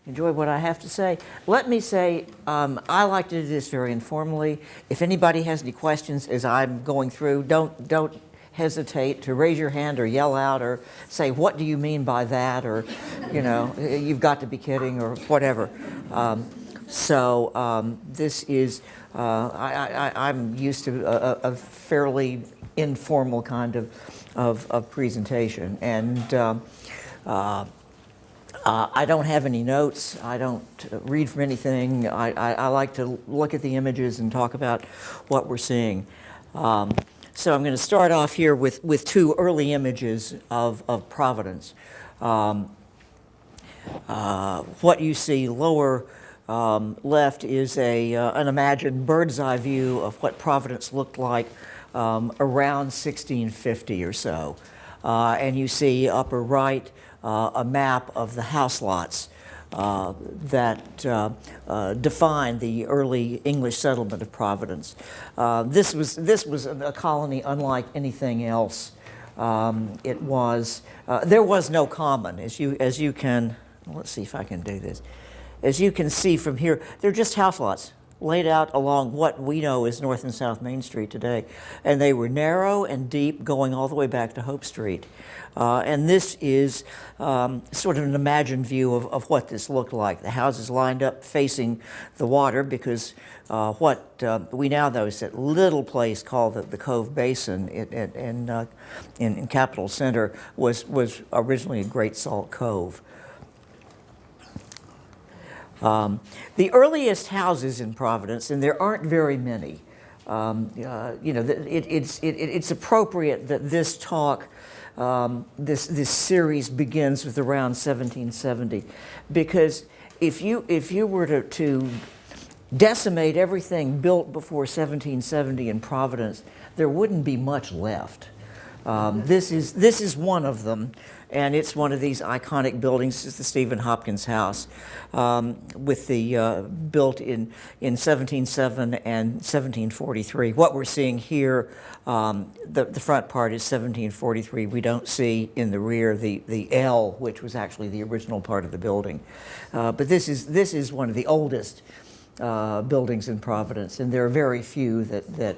enjoy what I have to say. Let me say, I like to do this very informally. If anybody has any questions as I'm going through, don't hesitate to raise your hand or yell out or say, what do you mean by that? Or, you know, you've got to be kidding or whatever. This is, I'm used to a fairly informal kind of presentation. And I don't have any notes. I don't read from anything. I like to look at the images and talk about what we're seeing. So I'm going to start off here with two early images of Providence. What you see lower left is an imagined bird's eye view of what Providence looked like around 1650 or so. And you see upper right a map of the house lots that define the early English settlement of Providence. This was a colony unlike anything else. There was no common, as you can. Let's see if I can do this. As you can see from here, they're just house lots laid out along what we know is North and South Main Street today. And they were narrow and deep, going all the way back to Hope Street. And this is sort of an imagined view of what this looked like. The houses lined up facing the water because what we now know is that little place called the Cove Basin in Capitol Center was originally a Great Salt Cove. The earliest houses in Providence, and there aren't very many, it's appropriate that this talk, this series begins with around 1770, because if you were to decimate everything built before 1770 in Providence, there wouldn't be much left. This is one of them, and it's one of these iconic buildings. It's the Stephen Hopkins House, with the built in 1707 and 1743. What we're seeing here, the front part is 1743. We don't see in the rear the L, which was actually the original part of the building. But this is one of the oldest buildings in Providence, and there are very few that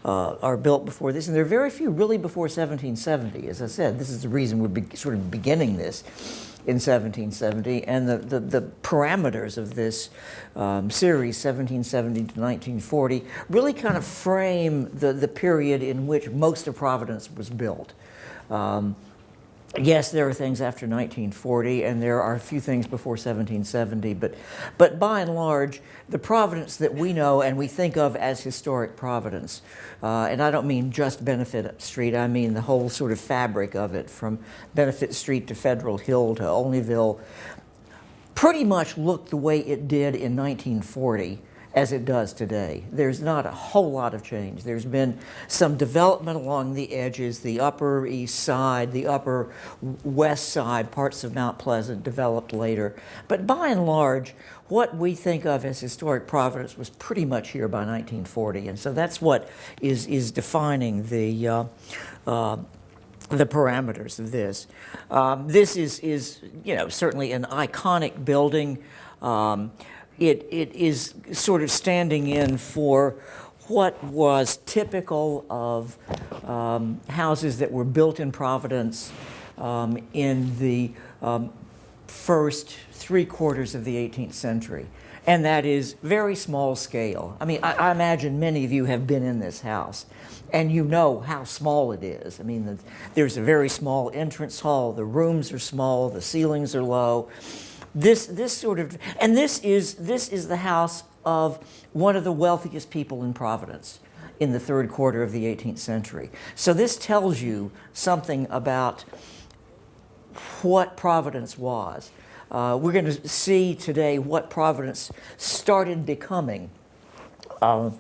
are built before this, and there are very few really before 1770. As I said, this is the reason we're sort of beginning this in 1770, and the parameters of this series, 1770 to 1940, really kind of frame the period in which most of Providence was built. Yes, there are things after 1940, and there are a few things before 1770, but by and large, the Providence that we know and we think of as historic Providence, and I don't mean just Benefit Street, I mean the whole sort of fabric of it, from Benefit Street to Federal Hill to Olneyville, pretty much looked the way it did in 1940 as it does today. There's not a whole lot of change. There's been some development along the edges, the Upper East Side, the Upper West Side, parts of Mount Pleasant developed later. But by and large, what we think of as historic Providence was pretty much here by 1940. And so that's what is defining the parameters of this. This is certainly an iconic building. It is sort of standing in for what was typical of houses that were built in Providence in the first 3/4 of the 18th century. And that is very small scale. I mean, I imagine many of you have been in this house, and you know how small it is. I mean, there's a very small entrance hall, the rooms are small, the ceilings are low. This is the house of one of the wealthiest people in Providence in the 3rd quarter of the 18th century. So this tells you something about what Providence was. We're going to see today what Providence started becoming in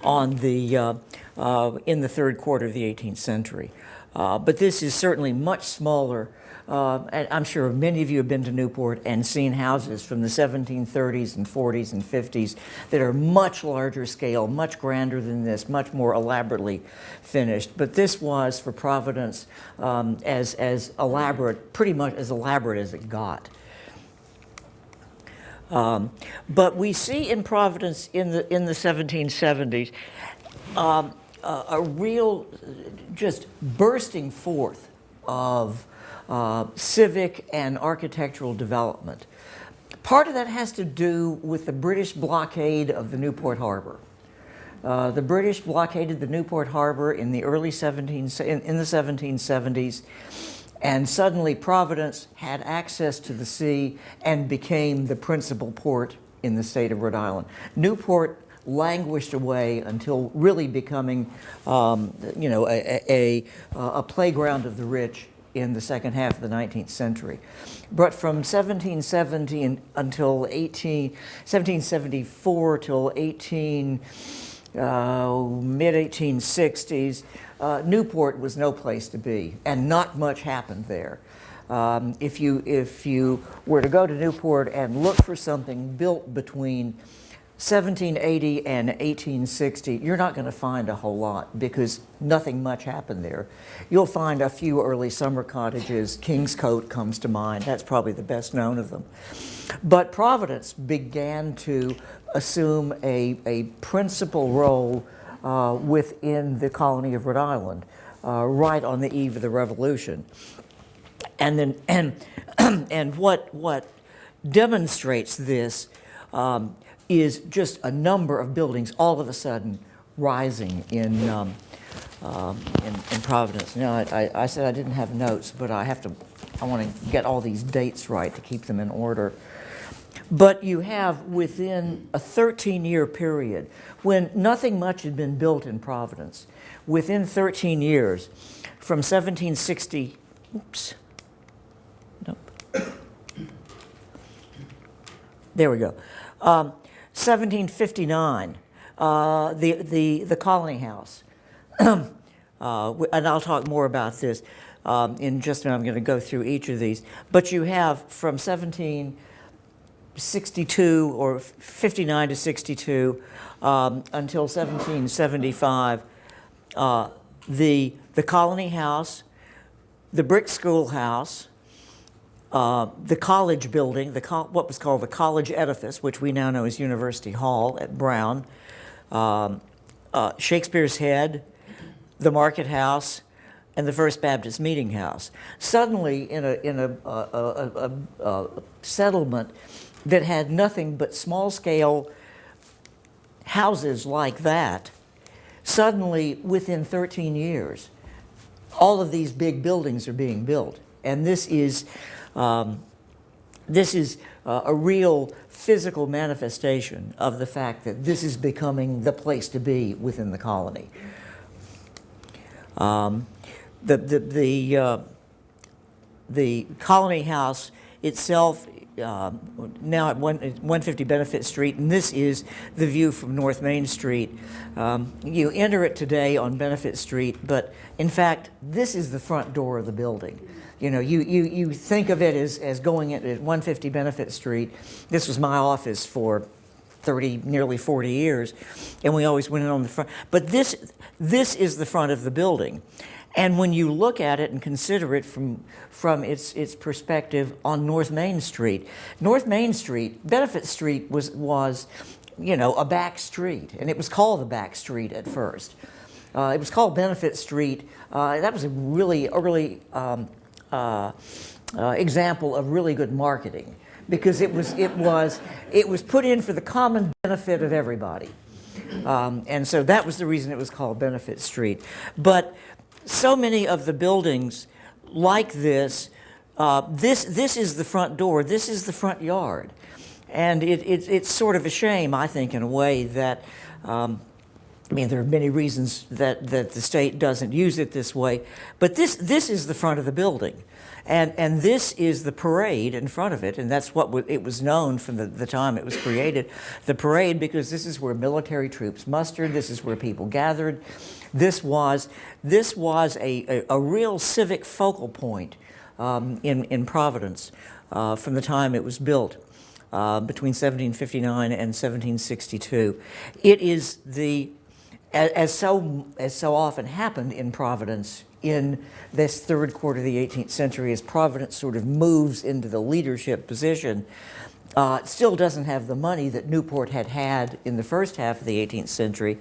the 3rd quarter of the 18th century. But this is certainly much smaller. And I'm sure many of you have been to Newport and seen houses from the 1730s and 40s and 50s that are much larger scale, much grander than this, much more elaborately finished. But this was, for Providence, as elaborate, pretty much as elaborate as it got. But we see in Providence in the 1770s a real just bursting forth of civic and architectural development. Part of that has to do with the British blockade of the Newport Harbor. The British blockaded the Newport Harbor in the early 1770s, and suddenly Providence had access to the sea and became the principal port in the state of Rhode Island. Newport languished away until really becoming, a playground of the rich in the second half of the 19th century. But from 1770 until 1774 till mid-1860s, Newport was no place to be, and not much happened there. If you were to go to Newport and look for something built between 1780 and 1860, you're not going to find a whole lot because nothing much happened there. You'll find a few early summer cottages. Kingscote comes to mind. That's probably the best known of them. But Providence began to assume a principal role within the colony of Rhode Island right on the eve of the Revolution. And then and what demonstrates this is just a number of buildings all of a sudden rising in Providence. Now, I said I didn't have notes, but I want to get all these dates right to keep them in order. But you have within a 13-year period, when nothing much had been built in Providence, within 13 years, from 1760, there we go. 1759, the Colony House, and I'll talk more about this in just a minute. I'm going to go through each of these. But you have from 1762 or 59 to 62 until 1775, the Colony House, the brick schoolhouse, the college building, what was called the college edifice, which we now know as University Hall at Brown, Shakespeare's Head, the Market House, and the First Baptist Meeting House. Suddenly, in a settlement that had nothing but small-scale houses like that, suddenly, within 13 years, all of these big buildings are being built. And this is a real physical manifestation of the fact that this is becoming the place to be within the colony. The Colony House itself, now at 150 Benefit Street, and this is the view from North Main Street. You enter it today on Benefit Street, but in fact, this is the front door of the building. You know, you think of it as going at 150 Benefit Street. This was my office for nearly 40 years, and we always went in on the front. But this is the front of the building. And when you look at it and consider it from its perspective on North Main Street, Benefit Street was a back street, and it was called the back street at first. It was called Benefit Street. That was a really early example of really good marketing, because it was put in for the common benefit of everybody, and so that was the reason it was called Benefit Street. But so many of the buildings like this, this is the front door, this is the front yard, and it's sort of a shame, I think, in a way that. There are many reasons that the state doesn't use it this way, but this is the front of the building, and this is the parade in front of it, and that's what it was known from the time it was created, the parade, because this is where military troops mustered, this is where people gathered. This was a real civic focal point in Providence from the time it was built. Between 1759 and 1762. It is as so often happened in Providence in this third quarter of the 18th century as Providence sort of moves into the leadership position. It still doesn't have the money that Newport had in the first half of the 18th century,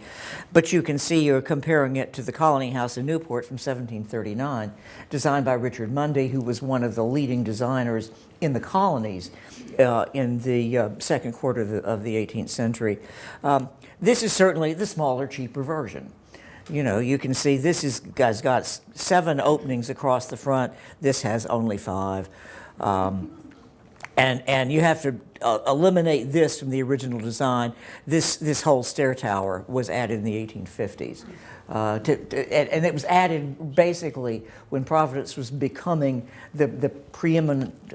but you can see you're comparing it to the Colony House in Newport from 1739, designed by Richard Mundy, who was one of the leading designers in the colonies in the second quarter of the 18th century. This is certainly the smaller, cheaper version. You know, you can see this has got 7 openings across the front. This has only 5. And you have to eliminate this from the original design. This whole stair tower was added in the 1850s. And it was added basically when Providence was becoming the preeminent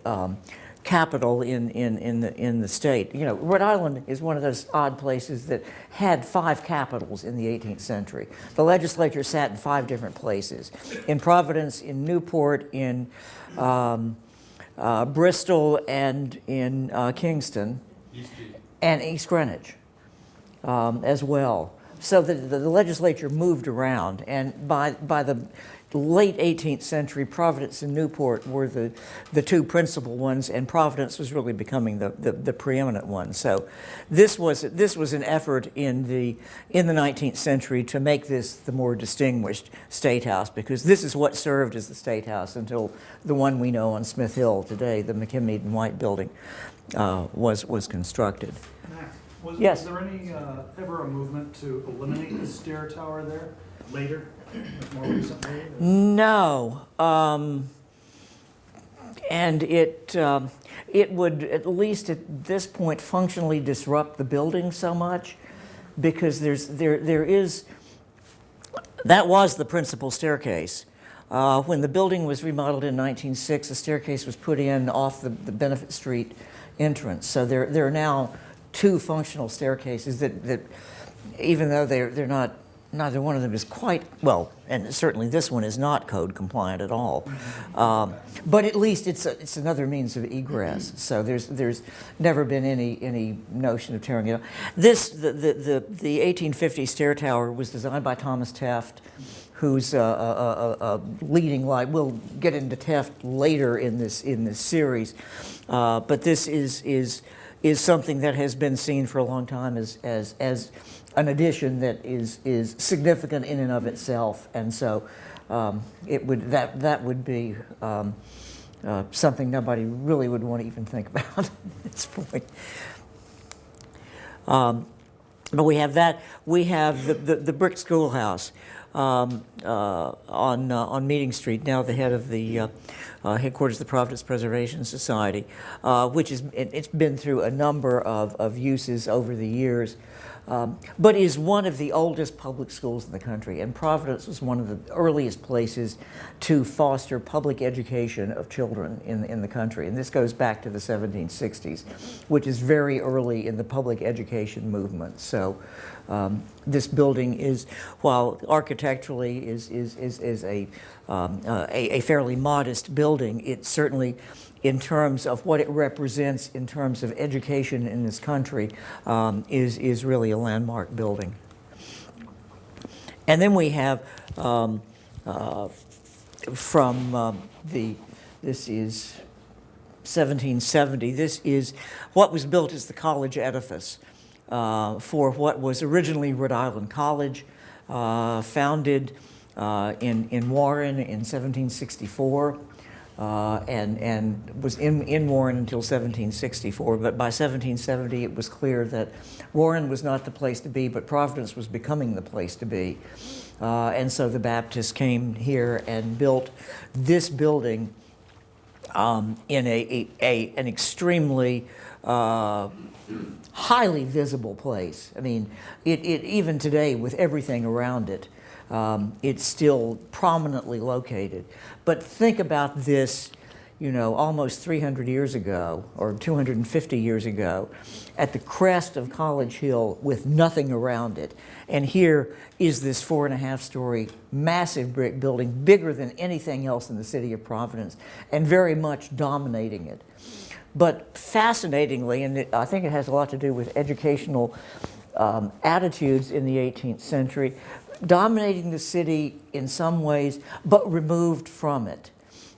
capital in the state. You know, Rhode Island is one of those odd places that had 5 capitals in the 18th century. The legislature sat in 5 different places: in Providence, in Newport, in Bristol, and in Kingston, and East Greenwich as well. So the legislature moved around, and by the late 18th century, Providence and Newport were the 2 principal ones, and Providence was really becoming the preeminent one. So this was an effort in the 19th century to make this the more distinguished State House, because this is what served as the State House until the one we know on Smith Hill today, the McKenzie and White building, was constructed. Was Yes. there any ever a movement to eliminate the stair tower there later, more recently? No, and it would, at least at this point, functionally disrupt the building so much, because there is that was the principal staircase. When the building was remodeled in 1906, a staircase was put in off the Benefit Street entrance. So there are now 2 functional staircases that even though they're not, neither one of them is quite, well, and certainly this one is not code compliant at all. But at least it's another means of egress. So there's never been any notion of tearing it up. The 1850 stair tower was designed by Thomas Teft, who's a leading light. We'll get into Teft later in this series, but this is something that has been seen for a long time as an addition that is significant in and of itself, and so that would be something nobody really would want to even think about at this point. But we have that. We have the brick schoolhouse on Meeting Street, now the head of the headquarters of the Providence Preservation Society, which it's been through a number of uses over the years, but is one of the oldest public schools in the country. And Providence was one of the earliest places to foster public education of children in the country. And this goes back to the 1760s, which is very early in the public education movement. So this building is, while architecturally is a fairly modest building, it certainly, in terms of what it represents in terms of education in this country, is really a landmark building. And then we have this is 1770. This is what was built as the college edifice for what was originally Rhode Island College, founded in Warren in 1764. And was in Warren until 1764, but by 1770 it was clear that Warren was not the place to be, but Providence was becoming the place to be. And so the Baptists came here and built this building in an extremely highly visible place. I mean, it even today, with everything around it, it's still prominently located. But think about this, you know, almost 300 years ago, or 250 years ago, at the crest of College Hill with nothing around it. And here is this 4.5-story massive brick building, bigger than anything else in the city of Providence, and very much dominating it. But fascinatingly, and I think it has a lot to do with educational attitudes in the 18th century, dominating the city in some ways, but removed from it.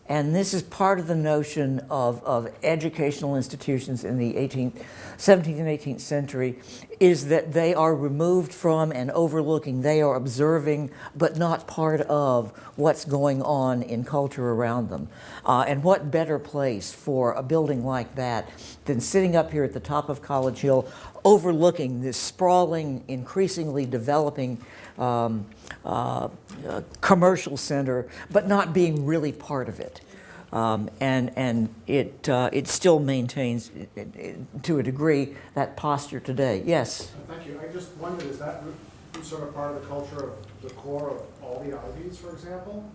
And this is part of the notion of educational institutions in the 17th and 18th century, is that they are removed from and overlooking, they are observing, but not part of what's going on in culture around them. And what better place for a building like that than sitting up here at the top of College Hill, overlooking this sprawling, increasingly developing commercial center, but not being really part of it. And it still maintains, to a degree, that posture today. Yes? Thank you. I just wondered, is that sort of part of the culture of the core of all the Ivies, for example?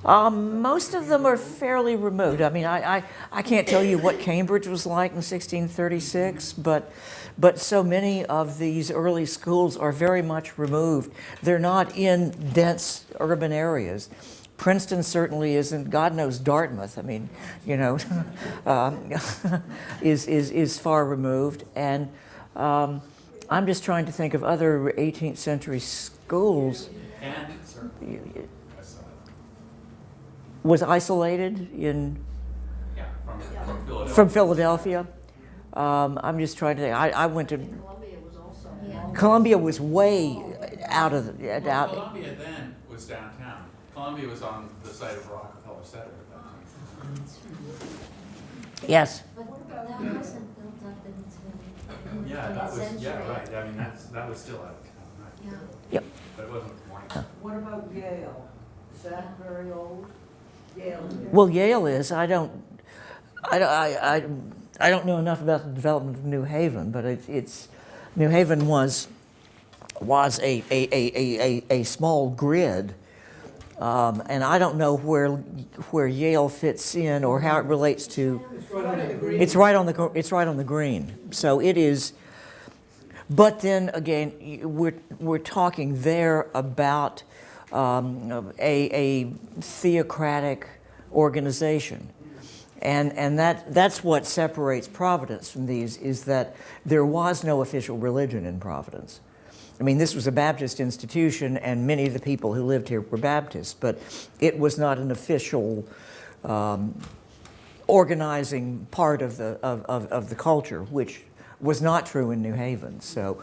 Most of them are fairly removed. I mean, I can't tell you what Cambridge was like in 1636, but so many of these early schools are very much removed. They're not in dense urban areas. Princeton certainly isn't. God knows Dartmouth, I mean, you know, is far removed. And I'm just trying to think of other 18th century schools. Was isolated in? Yeah, from Philadelphia. From Philadelphia. I'm just trying to think. I went to. Columbia was also. Yeah. Columbia was way out of the. Well, Columbia then was downtown. Columbia was on the site of Rockefeller Center at that time. Yes. But that wasn't built up until the Yeah, that 20th was, century. yeah, right. I mean, that was still out of town, right? Yeah. Yep. But it wasn't Morningside. What about Yale? Is that very old? Yale? Well, Yale is. I don't know enough about the development of New Haven, but it's New Haven was a small grid, and I don't know where Yale fits in or how it relates to. It's right on the green. So it is. But then again, we're talking there about a theocratic organization. And that's what separates Providence from these, is that there was no official religion in Providence. I mean, this was a Baptist institution, and many of the people who lived here were Baptists, but it was not an official organizing part of the culture, which was not true in New Haven. So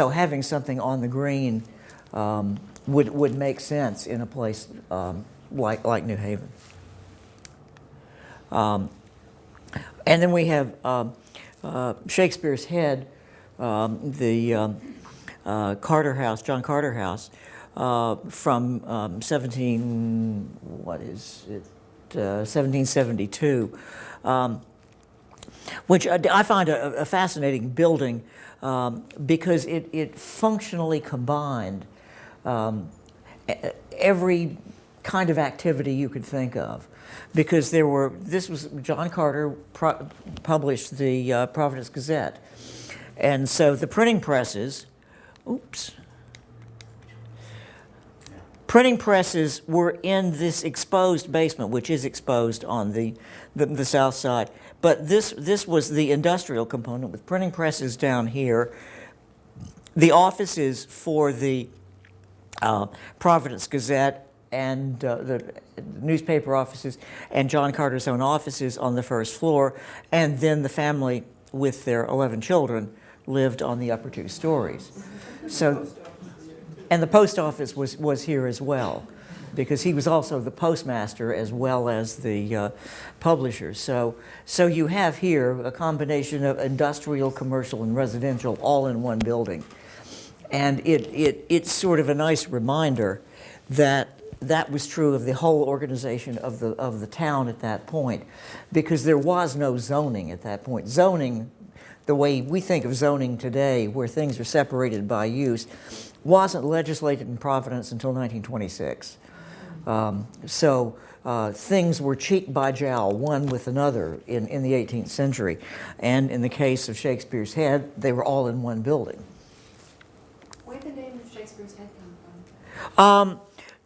having something on the green would make sense in a place like New Haven. And then we have Shakespeare's Head, the Carter House, John Carter House, from 1772, which I find a fascinating building because it functionally combined every kind of activity you could think of. Because this was John Carter published the Providence Gazette. And so the printing presses, printing presses were in this exposed basement, which is exposed on the south side. But this was the industrial component with printing presses down here. The offices for the Providence Gazette and the newspaper offices and John Carter's own offices on the first floor, and then the family with their 11 children lived on the upper 2 stories. So, and the post office was here as well, because he was also the postmaster as well as the publisher. So you have here a combination of industrial, commercial, and residential all in one building. And it's sort of a nice reminder that was true of the whole organization of the town at that point, because there was no zoning at that point. Zoning, the way we think of zoning today, where things are separated by use, wasn't legislated in Providence until 1926. Things were cheek by jowl, one with another, in the 18th century. And in the case of Shakespeare's Head, they were all in one building. Where did the name of Shakespeare's Head come from?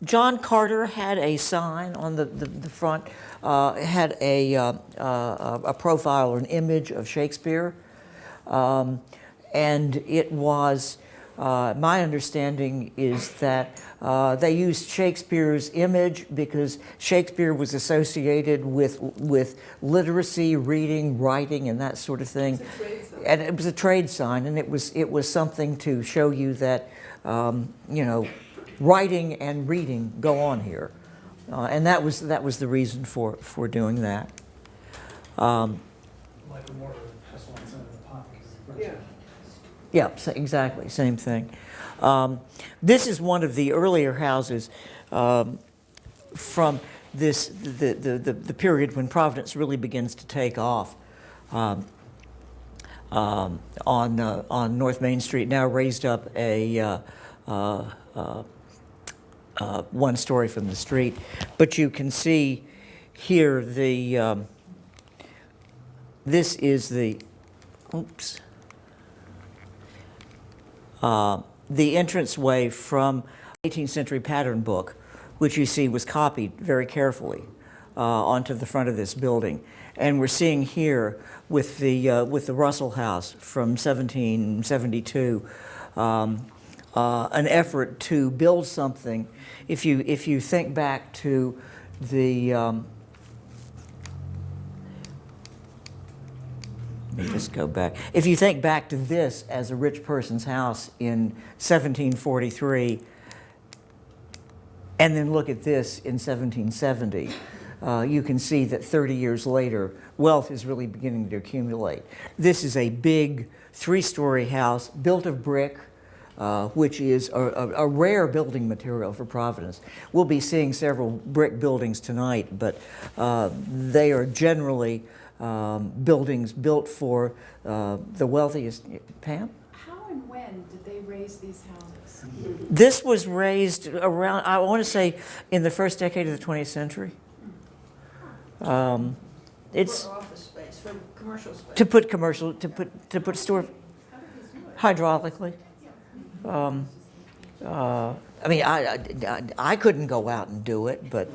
John Carter had a sign on the front, had a profile or an image of Shakespeare, and it was my understanding is that they used Shakespeare's image because Shakespeare was associated with literacy, reading, writing, and that sort of thing. And it was a trade sign, and it was something to show you that you know, writing and reading go on here, and that was the reason for doing that. Like a mortar and pestle inside of the pot. Yeah. Yeah, exactly, same thing. This is one of the earlier houses from the period when Providence really begins to take off on North Main Street. Now raised up a one story from the street, but you can see here the this is the oops. The entranceway from 18th century pattern book, which you see was copied very carefully onto the front of this building. And we're seeing here with the Russell House from 1772, an effort to build something. If you think back to the let me just go back. If you think back to this as a rich person's house in 1743, and then look at this in 1770, you can see that 30 years later, wealth is really beginning to accumulate. This is a big 3-story house built of brick, which is a rare building material for Providence. We'll be seeing several brick buildings tonight, but they are generally buildings built for the wealthiest. Pam? How and when did they raise these houses? This was raised around, I want to say, in the first decade of the 20th century. It's For office space, for commercial space. to put store hydraulically. I mean, I couldn't go out and do it, but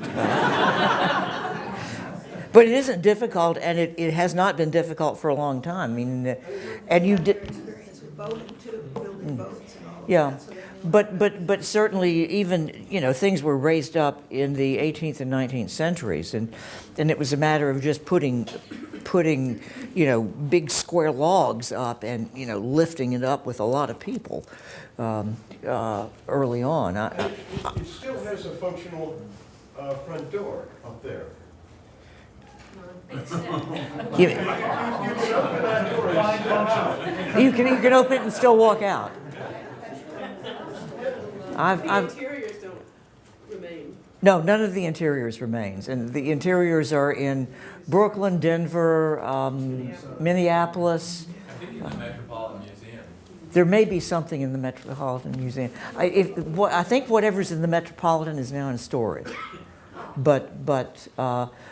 but it isn't difficult, and it has not been difficult for a long time. I mean, and you did. Experience with boating too, building boats and all of Yeah, that. So they know. but certainly even, you know, things were raised up in the 18th and 19th centuries, and it was a matter of just putting, you know, big square logs up and, you know, lifting it up with a lot of people early on. It still has a functional front door up there. You, You can open that door and you can open it and still walk out. I've Interiors don't remain. No, none of the interiors remains, and the interiors are in Brooklyn, Denver, Minneapolis. I think in the Metropolitan Museum. There may be something in the Metropolitan Museum. I think whatever's in the Metropolitan is now in storage. But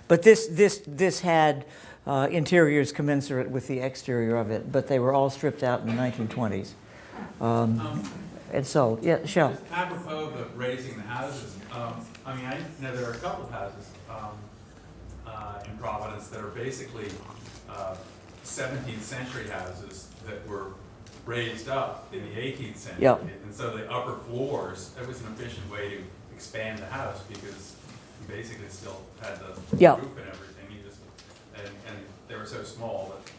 this had interiors commensurate with the exterior of it, but they were all stripped out in the 1920s. And so, yeah, Shell. Just apropos of raising the houses, I mean, I know there are a couple of houses in Providence that are basically 17th century houses that were raised up in the 18th century. Yep. And so the upper floors, it was an efficient way to expand the house because you basically still had the Yep. roof and everything. You just, and they were so small that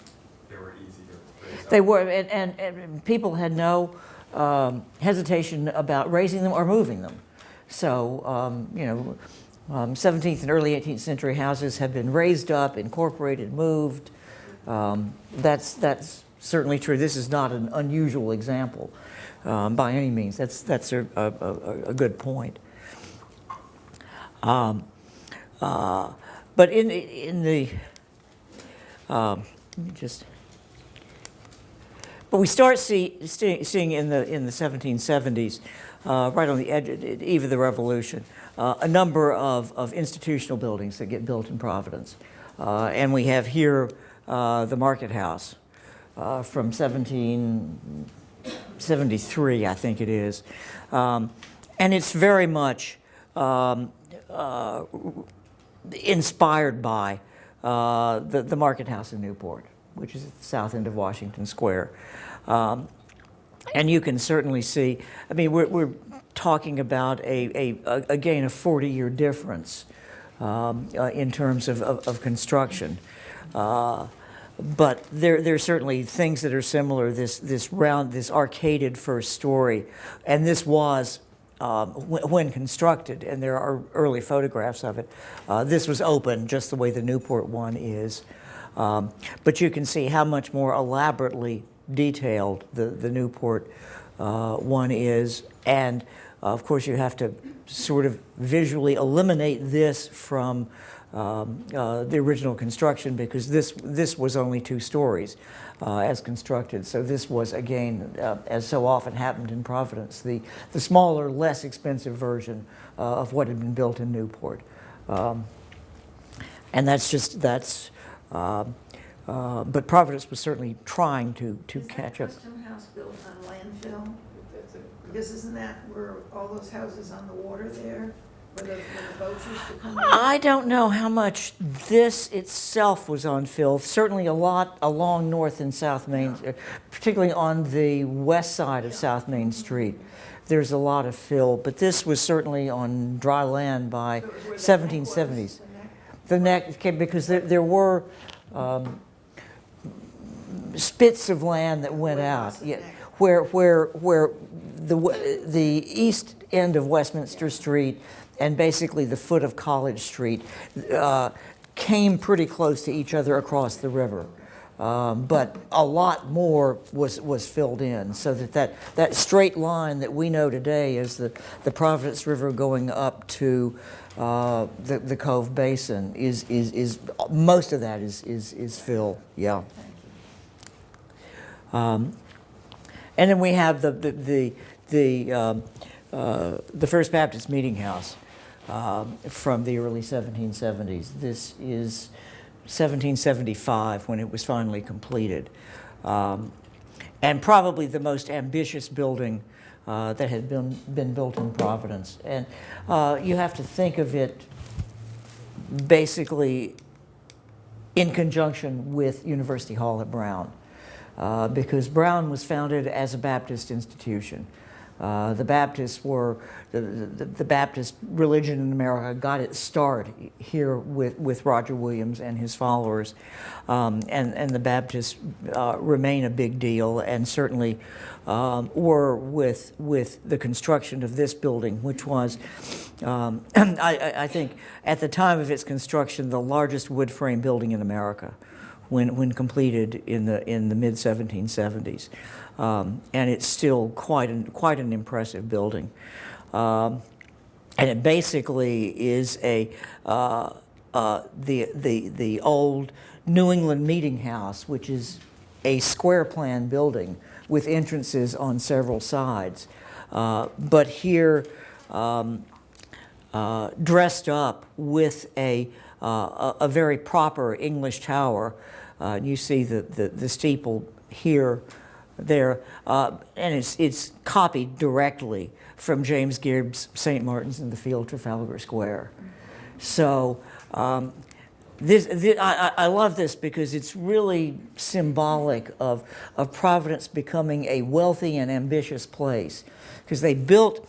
they were easy to raise up. They were, and people had no hesitation about raising them or moving them. So, you know, 17th and early 18th century houses have been raised up, incorporated, moved. That's certainly true. This is not an unusual example by any means. That's a good point. But in the let me just. But we start seeing in the 1770s, right on the edge, eve of the Revolution, a number of institutional buildings that get built in Providence, and we have here the Market House from 1773, I think it is, and it's very much inspired by the Market House in Newport, which is at the south end of Washington Square. And you can certainly see, I mean, we're talking about again, a 40-year difference in terms of construction. But there's certainly things that are similar, this arcaded first story. And this was, when constructed, and there are early photographs of it, this was open just the way the Newport one is. But you can see how much more elaborately detailed the Newport one is. And of course, you have to sort of visually eliminate this from the original construction, because this was only 2 stories as constructed. So this was, again, as so often happened in Providence, the smaller, less expensive version of what had been built in Newport. And but Providence was certainly trying to catch up. Is that custom house built on landfill? Because isn't that where all those houses on the water there, where the boats used to come in? I don't know how much this itself was on fill. Certainly a lot along North and South Main, particularly on the west side of South Main Street. There's a lot of fill, but this was certainly on dry land by So it was where the neck 1770s. was, The neck came because there were spits of land that went Where out. was the Yeah, neck? where the east end of Westminster Street and basically the foot of College Street came pretty close to each other across the river. But a lot more was filled in, so that straight line that we know today as the Providence River going up to the Cove Basin is most of that is fill. Yeah. And then we have the First Baptist Meeting House from the early 1770s. This is 1775 when it was finally completed, and probably the most ambitious building that had been built in Providence. And you have to think of it basically in conjunction with University Hall at Brown. Because Brown was founded as a Baptist institution. The Baptists were, the Baptist religion in America got its start here with Roger Williams and his followers. And the Baptists remain a big deal, and certainly were with the construction of this building, which was, I think, at the time of its construction, the largest wood frame building in America. When completed in the mid 1770s, and it's still quite an impressive building, and it basically is the old New England Meeting House, which is a square plan building with entrances on several sides, but here dressed up with a very proper English tower. You see the steeple here, there, and it's copied directly from James Gibbs' St. Martin's in the Field, Trafalgar Square. So I love this because it's really symbolic of Providence becoming a wealthy and ambitious place, because they built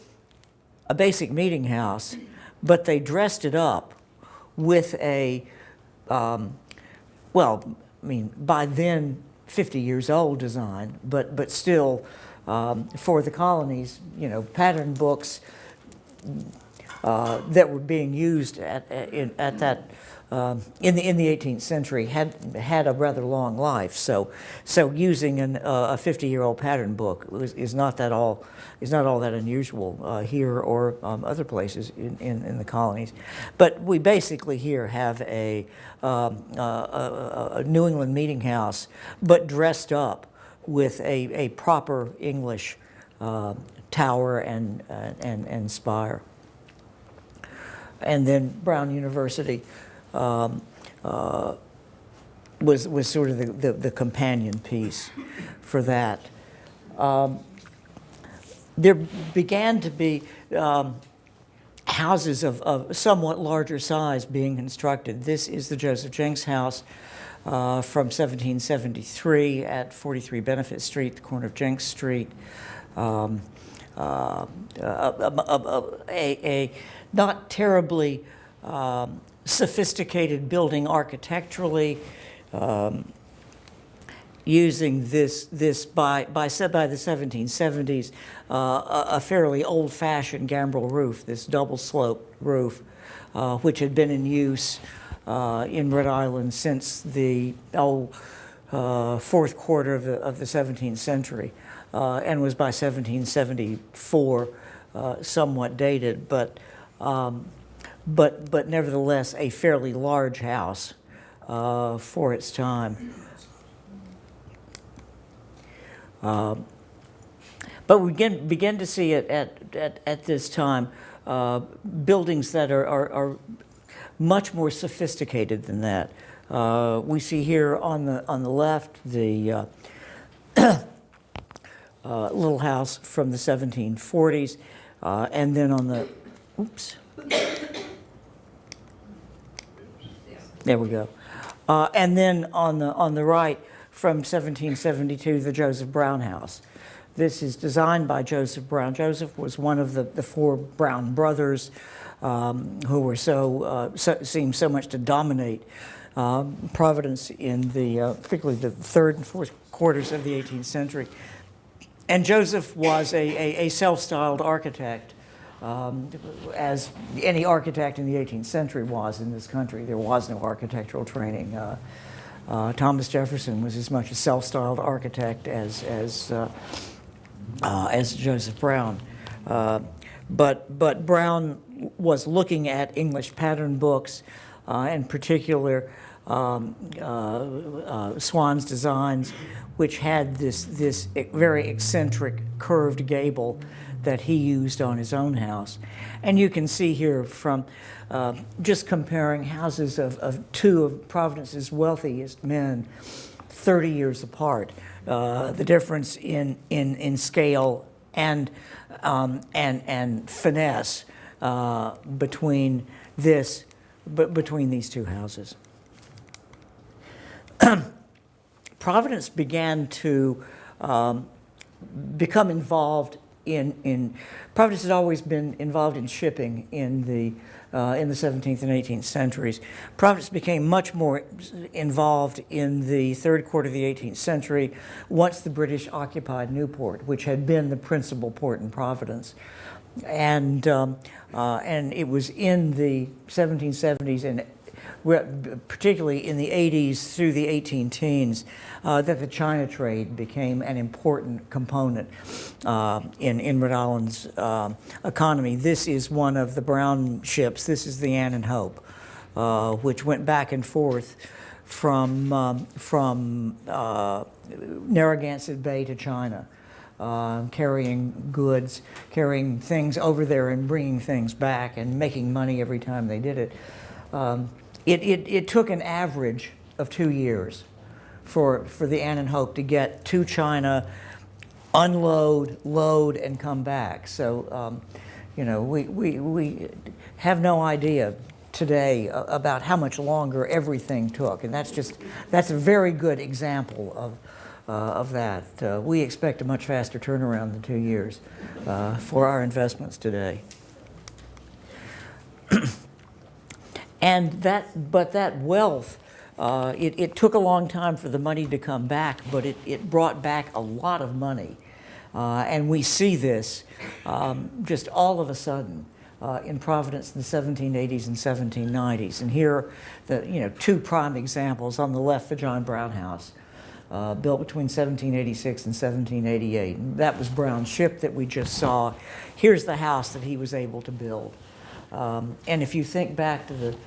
a basic meeting house, but they dressed it up with a, well, I mean, by then 50 years old design, but still for the colonies, you know, pattern books that were being used at that in the 18th century had a rather long life. So using a 50-year-old pattern book is not all that unusual here or other places in the colonies. But we basically here have a New England meeting house, but dressed up with a proper English tower and spire. And then Brown University was sort of the companion piece for that. There began to be houses of somewhat larger size being constructed. This is the Joseph Jenks House from 1773 at 43 Benefit Street, the corner of Jenks Street. A not terribly sophisticated building architecturally, using this by the 1770s, a fairly old-fashioned gambrel roof, this double-sloped roof, which had been in use in Rhode Island since the fourth quarter of the 17th century, and was by 1774 somewhat dated, but nevertheless a fairly large house for its time. But we begin to see it at this time, buildings that are much more sophisticated than that. We see here on the left the little house from the 1740s, and then on the there we go, and then on the right from 1772, the Joseph Brown House. This is designed by Joseph Brown. Joseph was one of the four Brown brothers who were seemed so much to dominate Providence in particularly the third and fourth quarters of the 18th century. And Joseph was a self-styled architect, as any architect in the 18th century was in this country. There was no architectural training. Thomas Jefferson was as much a self-styled architect as Joseph Brown. But Brown was looking at English pattern books, in particular Swan's designs, which had this very eccentric curved gable that he used on his own house. And you can see here from just comparing houses of two of Providence's wealthiest men 30 years apart, the difference in scale and finesse between these two houses. Providence began to become involved in Providence has always been involved in shipping in the 17th and 18th centuries. Providence became much more involved in the third quarter of the 18th century once the British occupied Newport, which had been the principal port in Providence. And it was in the 1770s and particularly in the 80s through the 18 teens that the China trade became an important component in Rhode Island's economy. This is one of the Brown ships. This is the Ann and Hope, which went back and forth from Narragansett Bay to China, carrying goods, carrying things over there and bringing things back and making money every time they did it. It took an average of 2 years for the Ann and Hope to get to China, unload, load, and come back. So, we have no idea today about how much longer everything took, and that's a very good example of that. We expect a much faster turnaround than 2 years for our investments today. But that wealth, it took a long time for the money to come back, but it brought back a lot of money. And we see this just all of a sudden in Providence in the 1780s and 1790s. And here are two prime examples. On the left, the John Brown House, built between 1786 and 1788. And that was Brown's ship that we just saw. Here's the house that he was able to build. And if you think back to the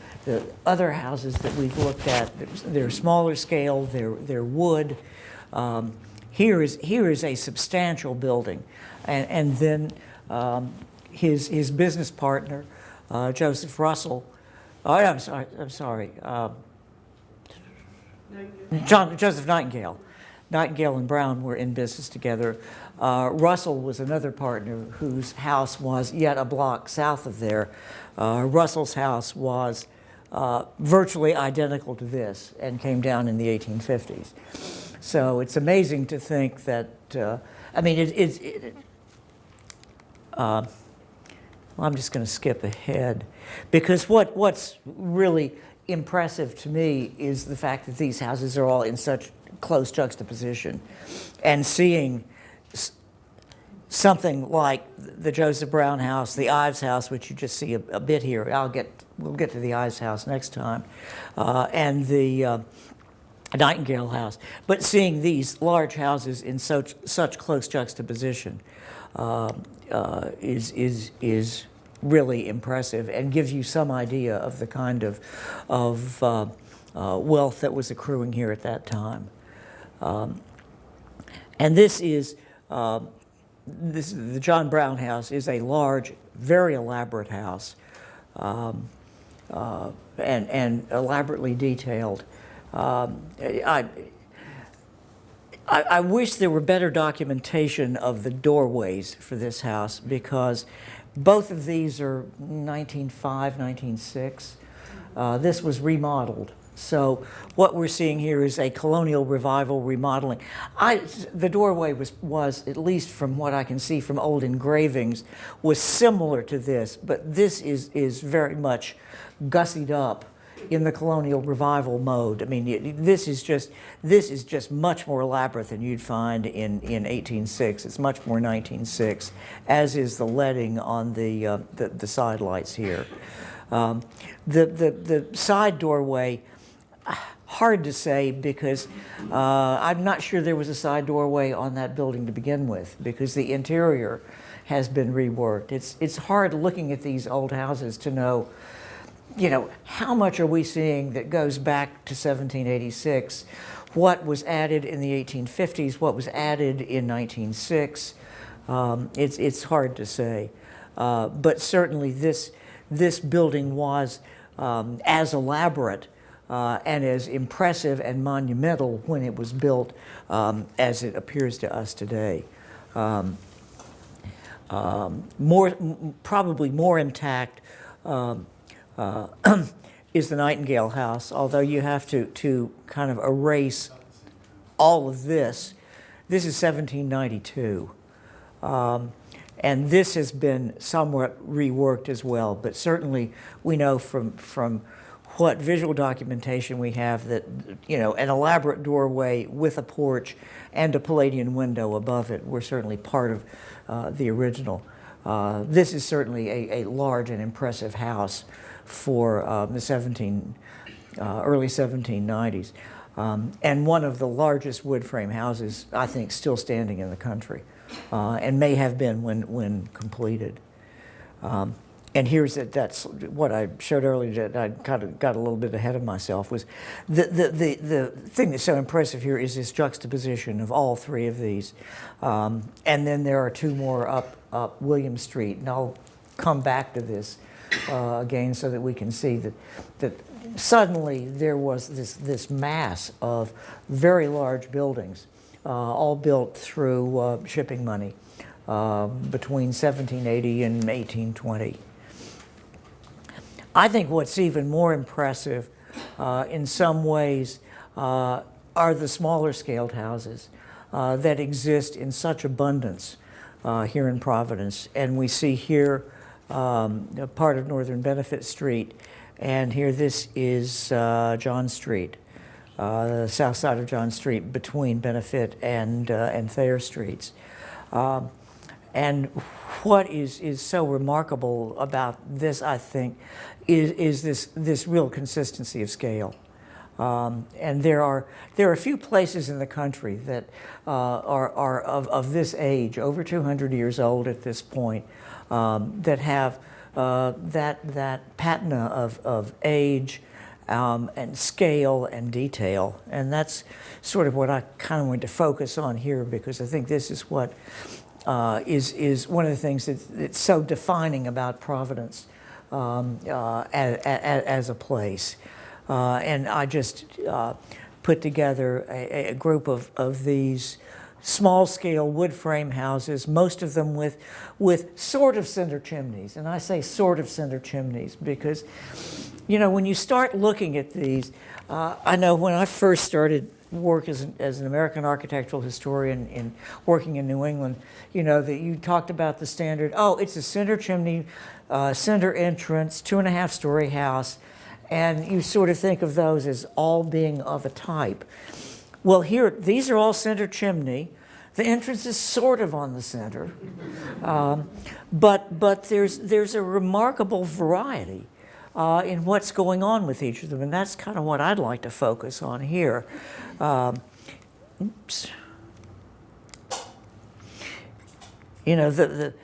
other houses that we've looked at, they're smaller scale, they're wood. Here is a substantial building, and then his business partner, Joseph Russell. Oh, I'm sorry. Joseph Nightingale. Nightingale and Brown were in business together. Russell was another partner whose house was yet a block south of there. Russell's house was virtually identical to this and came down in the 1850s. So it's amazing to think that, I mean, well, I'm just going to skip ahead because what's really impressive to me is the fact that these houses are all in such close juxtaposition, and seeing something like the Joseph Brown house, the Ives house, which you just see a bit here. We'll get to the Ives house next time, and the Nightingale house. But seeing these large houses in such close juxtaposition is really impressive and gives you some idea of the kind of wealth that was accruing here at that time. And this is the John Brown house is a large, very elaborate house, and elaborately detailed. I wish there were better documentation of the doorways for this house, because both of these are 1905, 1906. This was remodeled. So what we're seeing here is a colonial revival remodeling. The doorway was, at least from what I can see from old engravings, was similar to this, but this is very much gussied up in the colonial revival mode. I mean, this is just much more elaborate than you'd find in 1806. It's much more 1906, as is the leading on the side lights here. The side doorway, hard to say, because I'm not sure there was a side doorway on that building to begin with, because the interior has been reworked. It's hard looking at these old houses to know, how much are we seeing that goes back to 1786? What was added in the 1850s? What was added in 1906? It's hard to say. But certainly this building was as elaborate and as impressive and monumental when it was built as it appears to us today. Probably more intact is the Nightingale house, although you have to kind of erase all of this. This is 1792. And this has been somewhat reworked as well, but certainly we know from what visual documentation we have that, an elaborate doorway with a porch and a Palladian window above it were certainly part of the original. This is certainly a large and impressive house for the early 1790s, and one of the largest wood frame houses, I think, still standing in the country, and may have been when completed. And that's what I showed earlier, that I kind of got a little bit ahead of myself, was the thing that's so impressive here is this juxtaposition of all three of these. And then there are two more up William Street, and I'll come back to this again so that we can see that suddenly there was this mass of very large buildings, all built through shipping money between 1780 and 1820. I think what's even more impressive in some ways are the smaller scaled houses that exist in such abundance here in Providence. And we see here a part of Northern Benefit Street, and here this is John Street, the south side of John Street between Benefit and Thayer Streets. And what is so remarkable about this, I think, is this real consistency of scale. And there are a few places in the country that are of this age, over 200 years old at this point, that have that patina of age and scale and detail. And that's sort of what I kind of want to focus on here, because I think this is what is one of the things that's so defining about Providence as a place. And I just put together a group of these small-scale wood frame houses, most of them with sort of cinder chimneys. And I say sort of cinder chimneys because, you know, when you start looking at these, I know when I first started work as an American architectural historian in working in New England, you know, that you talked about the standard, oh, it's a cinder chimney, cinder entrance, 2.5-story house, and you sort of think of those as all being of a type. Well, here, these are all cinder chimney. The entrance is sort of on the center, but there's a remarkable variety in what's going on with each of them, and that's kind of what I'd like to focus on here. Oops. You know, the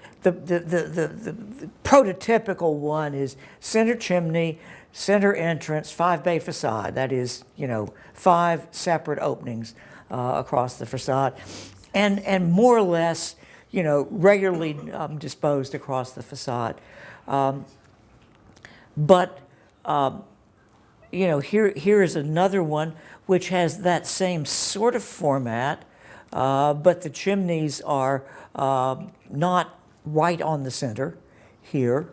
prototypical one is center chimney, center entrance, 5-bay facade. That is, you know, 5 separate openings across the facade, and more or less, you know, regularly disposed across the facade. But you know, here is another one which has that same sort of format, but the chimneys are not right on the center here.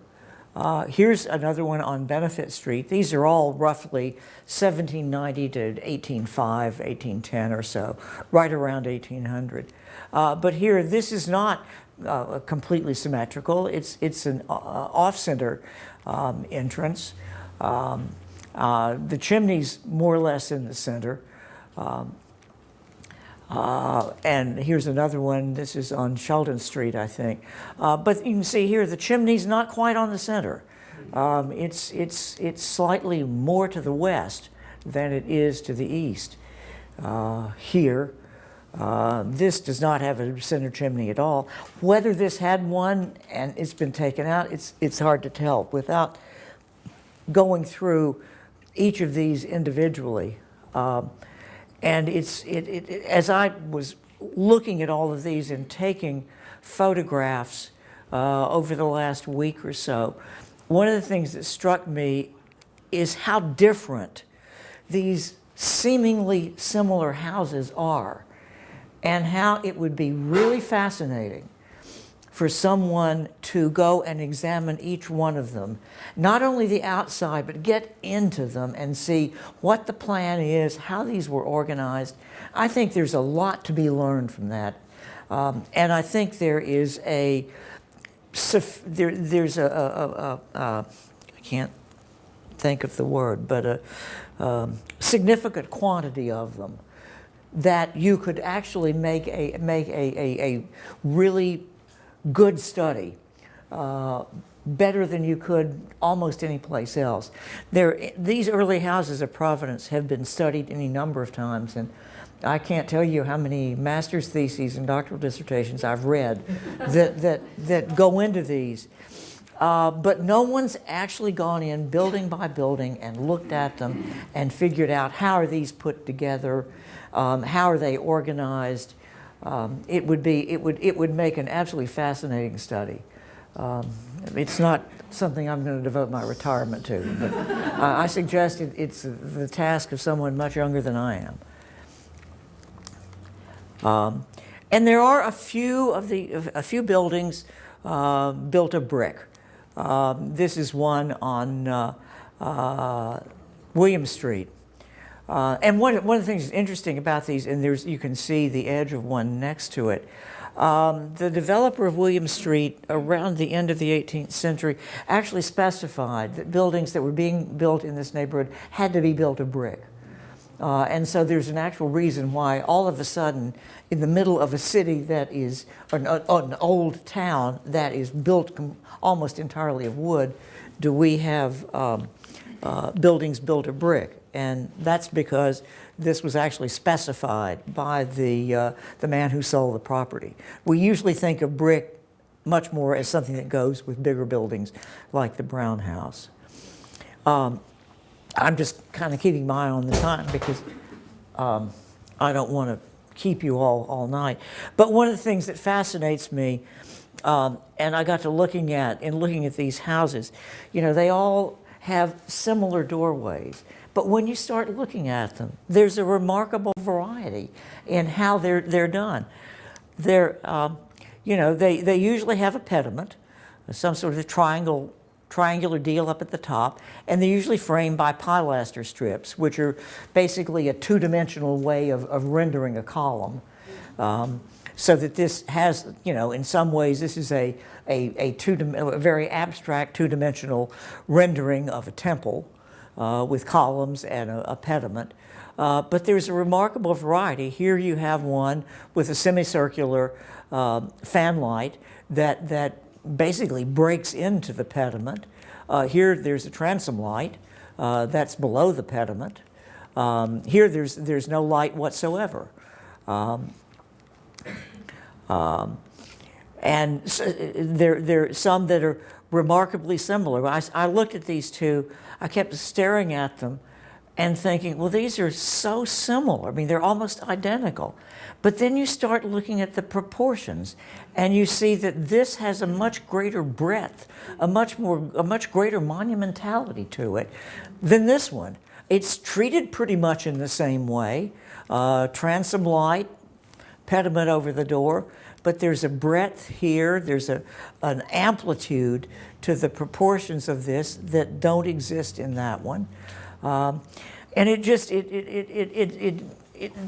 Here's another one on Benefit Street. These are all roughly 1790 to 1805, 1810 or so, right around 1800. But here, this is not completely symmetrical. It's an off-center entrance. The chimney's more or less in the center. And here's another one. This is on Sheldon Street, I think. But you can see here the chimney's not quite on the center. It's slightly more to the west than it is to the east. Here, this does not have a center chimney at all. Whether this had one and it's been taken out, it's hard to tell without going through each of these individually. And as I was looking at all of these and taking photographs over the last week or so, one of the things that struck me is how different these seemingly similar houses are, and how it would be really fascinating for someone to go and examine each one of them, not only the outside, but get into them and see what the plan is, how these were organized. I think there's a lot to be learned from that. And I think there is I can't think of the word, but a significant quantity of them that you could actually make a really good study, better than you could almost any place else. These early houses of Providence have been studied any number of times, and I can't tell you how many master's theses and doctoral dissertations I've read that go into these. But no one's actually gone in building by building and looked at them and figured out how are these put together, how are they organized. It would make an absolutely fascinating study. It's not something I'm going to devote my retirement to, but I suggest it's the task of someone much younger than I am. And there are a few buildings built of brick. This is one on William Street. And one of the things that's interesting about these, and you can see the edge of one next to it, the developer of William Street around the end of the 18th century actually specified that buildings that were being built in this neighborhood had to be built of brick. And so there's an actual reason why all of a sudden, in the middle of a city that is, an old town that is built almost entirely of wood, do we have buildings built of brick. And that's because this was actually specified by the man who sold the property. We usually think of brick much more as something that goes with bigger buildings like the Brown House. I'm just kind of keeping my eye on the time because I don't want to keep you all night. But one of the things that fascinates me, and I got to looking at these houses, you know, they all have similar doorways. But when you start looking at them, there's a remarkable variety in how they're done. They usually have a pediment, some sort of triangular deal up at the top, and they're usually framed by pilaster strips, which are basically a two-dimensional way of rendering a column. So that this has, in some ways, this is a very abstract two-dimensional rendering of a temple with columns and a pediment. But there's a remarkable variety. Here you have one with a semicircular fan light that basically breaks into the pediment. Here there's a transom light that's below the pediment. Here there's no light whatsoever. And there are some that are remarkably similar. I looked at these two, I kept staring at them and thinking, well, these are so similar. I mean, they're almost identical. But then you start looking at the proportions and you see that this has a much greater breadth, a much greater monumentality to it than this one. It's treated pretty much in the same way. Transom light, pediment over the door, but there's a breadth here, there's an amplitude to the proportions of this that don't exist in that one. And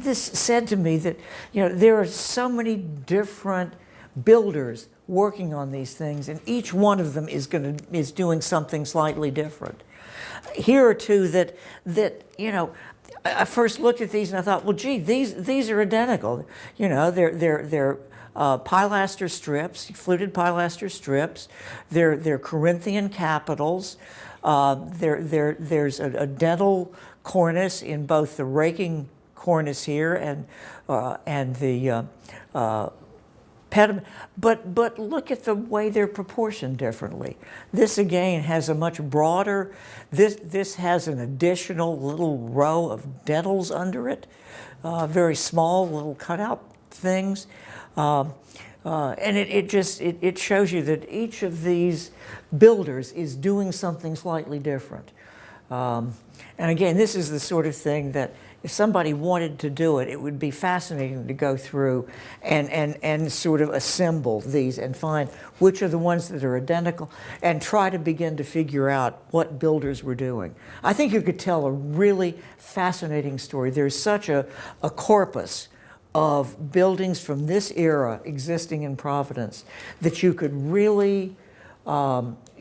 this said to me that, there are so many different builders working on these things, and each one of them is doing something slightly different. Here are two that I first looked at these and I thought, well, gee, these are identical. They're pilaster strips, fluted pilaster strips. They're Corinthian capitals. There's a dental cornice in both the raking cornice here and the pediment. But look at the way they're proportioned differently. This again has a much broader. This has an additional little row of dentals under it, very small little cutout things. And it shows you that each of these builders is doing something slightly different. And again, this is the sort of thing that if somebody wanted to do it, it would be fascinating to go through and sort of assemble these and find which are the ones that are identical and try to begin to figure out what builders were doing. I think you could tell a really fascinating story. There's such a corpus of buildings from this era existing in Providence that you could really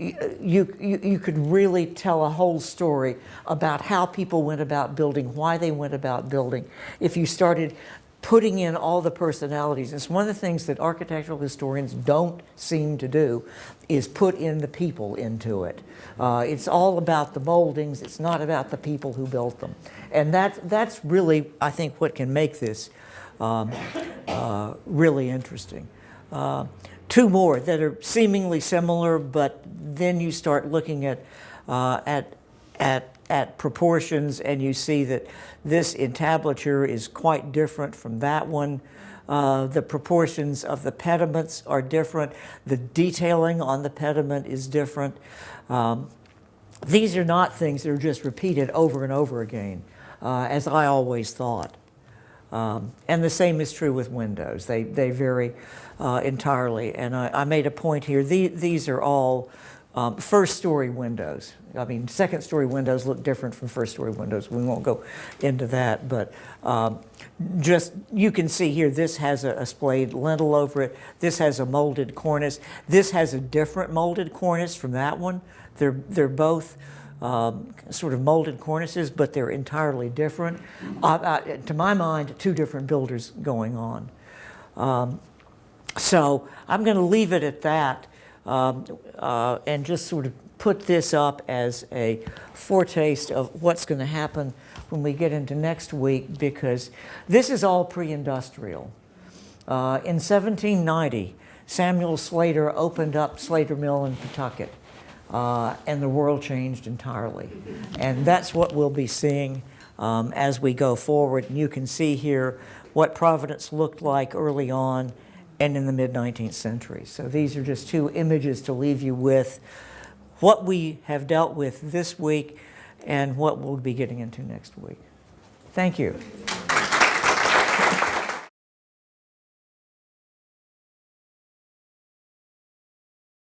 you could really tell a whole story about how people went about building, why they went about building, if you started putting in all the personalities. It's one of the things that architectural historians don't seem to do, is put in the people into it. It's all about the moldings, it's not about the people who built them. And that's really, I think, what can make this really interesting. Two more that are seemingly similar, but then you start looking at proportions, and you see that this entablature is quite different from that one. The proportions of the pediments are different. The detailing on the pediment is different. These are not things that are just repeated over and over again, as I always thought. And the same is true with windows. They vary entirely. And I made a point here. These are all first-story windows. I mean, second-story windows look different from first-story windows. We won't go into that, but just you can see here, this has a splayed lintel over it. This has a molded cornice. This has a different molded cornice from that one. They're both sort of molded cornices, but they're entirely different. To my mind, two different builders going on. So I'm going to leave it at that and just sort of put this up as a foretaste of what's going to happen when we get into next week, because this is all pre-industrial. In 1790, Samuel Slater opened up Slater Mill in Pawtucket. And the world changed entirely. And that's what we'll be seeing as we go forward. And you can see here what Providence looked like early on and in the mid-19th century. So these are just two images to leave you with what we have dealt with this week. and what we'll be getting into next week. Thank you.